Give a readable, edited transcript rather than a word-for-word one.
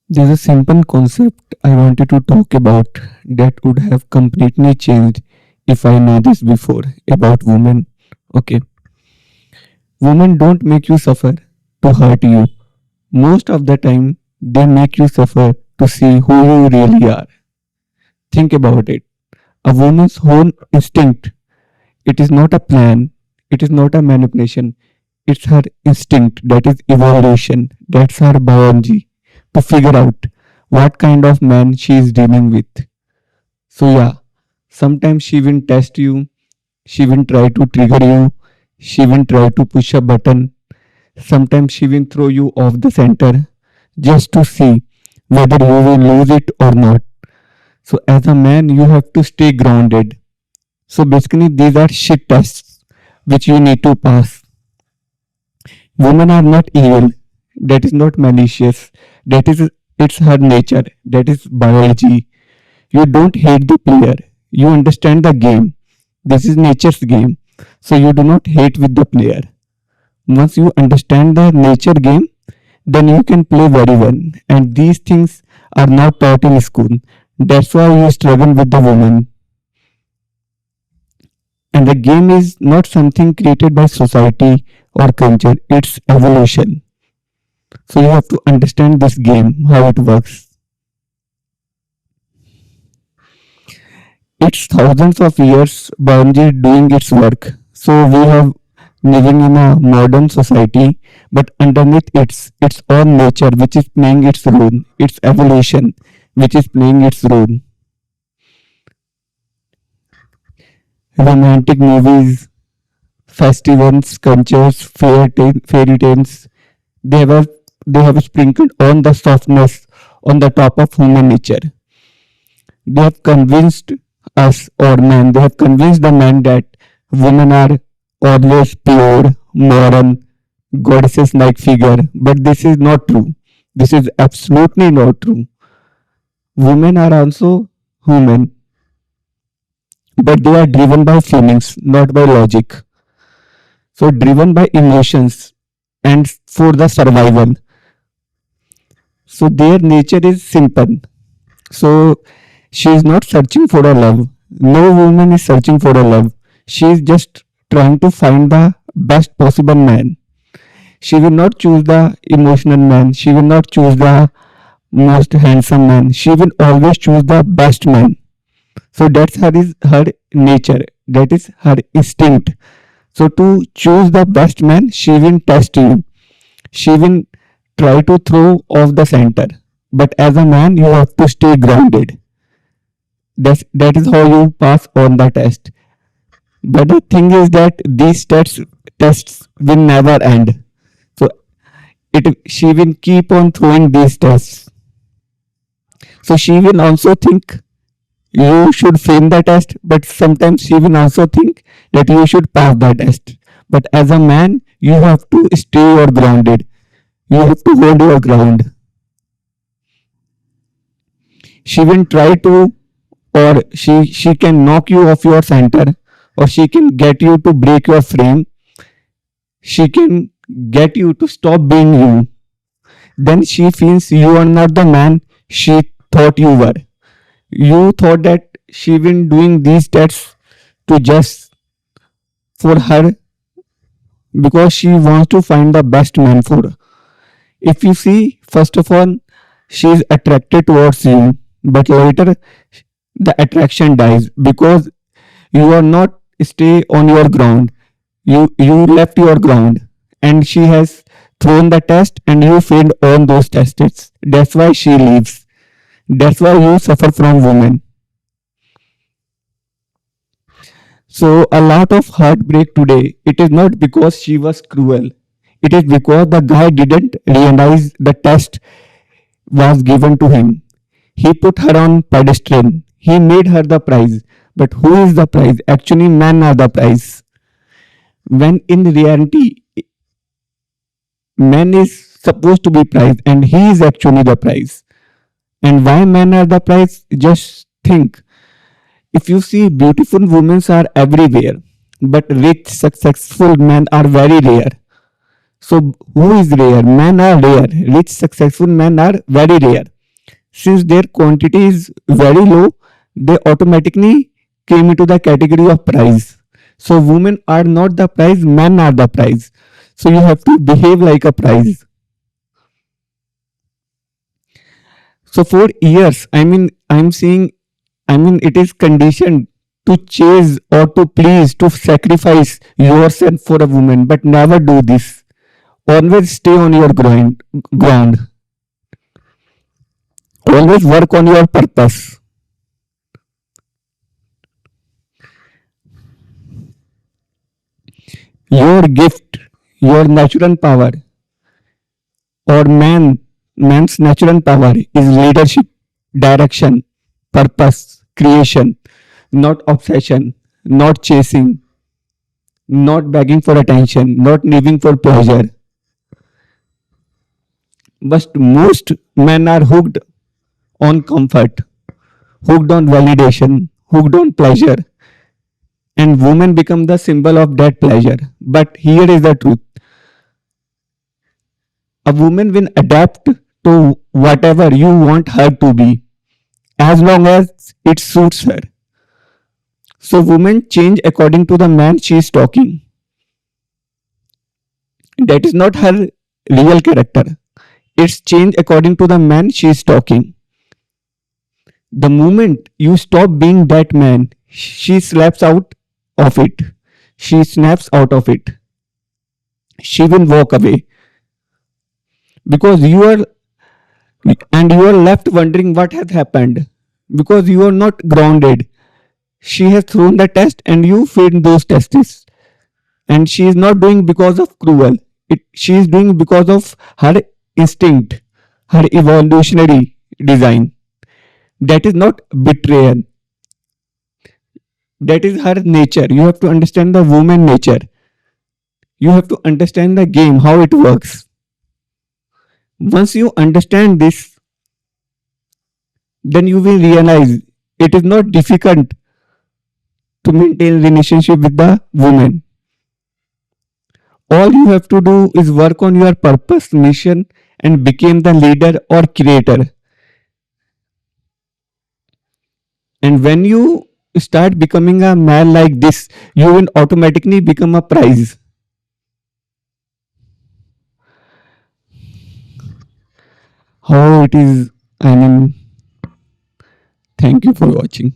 There's a simple concept I wanted to talk about that would have completely changed if I know this before about women. Okay, women don't make you suffer to hurt you. Most of the time, they make you suffer to see who you really are. Think about it. A woman's whole instinct, it is not a plan, it is not a manipulation, it's her instinct, that is evolution, that's her biology to figure out what kind of man she is dealing with. So, yeah, sometimes she will test you, she will try to trigger you, she will try to push a button, sometimes she will throw you off the center just to see whether you will lose it or not. So, as a man, you have to stay grounded. So, basically, these are shit tests which you need to pass. Women are not evil, that is not malicious, that is it's her nature, that is biology. You don't hate the player, you understand the game. This is nature's game, so you do not hate with the player. Once you understand the nature game, then you can play very well, and these things are not taught in school. That's why you struggle with the woman. And the game is not something created by society or culture, it's evolution. So you have to understand this game, how it works. It's thousands of years biology doing its work. So we have living in a modern society, but underneath its own nature which is playing its role, its evolution which is playing its role. Romantic movies, festivals, cultures, fairy tales, they have they have sprinkled on the softness on the top of human nature. They have convinced us or man, they have convinced the man that women are always pure, moral, goddesses like figure, but this is not true. This is absolutely not true. Women are also human, but they are driven by feelings, not by logic. So, driven by emotions and for the survival. So, their nature is simple. So, she is not searching for a love. No woman is searching for a love. She is just trying to find the best possible man. She will not choose the emotional man. She will not choose the most handsome man. She will always choose the best man. So that's her nature. That is her instinct. So to choose the best man, she will test you. She will try to throw off the center. But as a man, you have to stay grounded. That is how you pass on the test. But the thing is that these tests will never end. So it she will keep on throwing these tests. So she will also think you should fail the test, but sometimes she will also think that you should pass the test. But as a man, you have to stay or grounded. You have to hold your ground. She will try to, or she can knock you off your center, or she can get you to break your frame. She can get you to stop being you. Then she feels you are not the man she thought you were. You thought that she been doing these tests to just for her because she wants to find the best man for her. If you see, first of all, she is attracted towards you, but later the attraction dies because you are not stay on your ground. You left your ground, and she has thrown the test, and you failed on those tests. That's why she leaves. That's why you suffer from women. So a lot of heartbreak today, it is not because she was cruel. It is because the guy didn't realize the test was given to him. He put her on pedestal. He made her the prize. But who is the prize? Actually, men are the prize. When in reality, man is supposed to be prize and he is actually the prize. And why men are the prize? Just think. If you see, beautiful women are everywhere, but rich, successful men are very rare. So, who is rare? Men are rare. Rich, successful men are very rare. Since their quantity is very low, they automatically came into the category of prize. So women are not the prize, men are the prize. So you have to behave like a prize. So for years, I'm seeing, it is conditioned to chase or to please, to sacrifice yourself for a woman, but never do this. Always stay on your ground. Always work on your purpose. Your gift, your natural power, or man's natural power is leadership, direction, purpose, creation, not obsession, not chasing, not begging for attention, not living for pleasure. But most men are hooked on comfort, hooked on validation, hooked on pleasure, and women become the symbol of that pleasure. But here is the truth: a woman will adapt to whatever you want her to be as long as it suits her. So, women change according to the man she is talking. That is not her real character. It's changed according to the man she is talking. The moment you stop being that man, she slaps out of it. She snaps out of it. She will walk away because you are left wondering what has happened because you are not grounded. She has thrown the test and you failed those tests. And she is not doing because of cruel. She is doing because of her instinct, her evolutionary design. That is not betrayal. That is her nature. You have to understand the woman nature. You have to understand the game, how it works. Once you understand this, then you will realize it is not difficult to maintain relationship with the woman. All you have to do is work on your purpose, mission, and become the leader or creator. And when you start becoming a man like this, you will automatically become a prize. How it is, thank you for watching.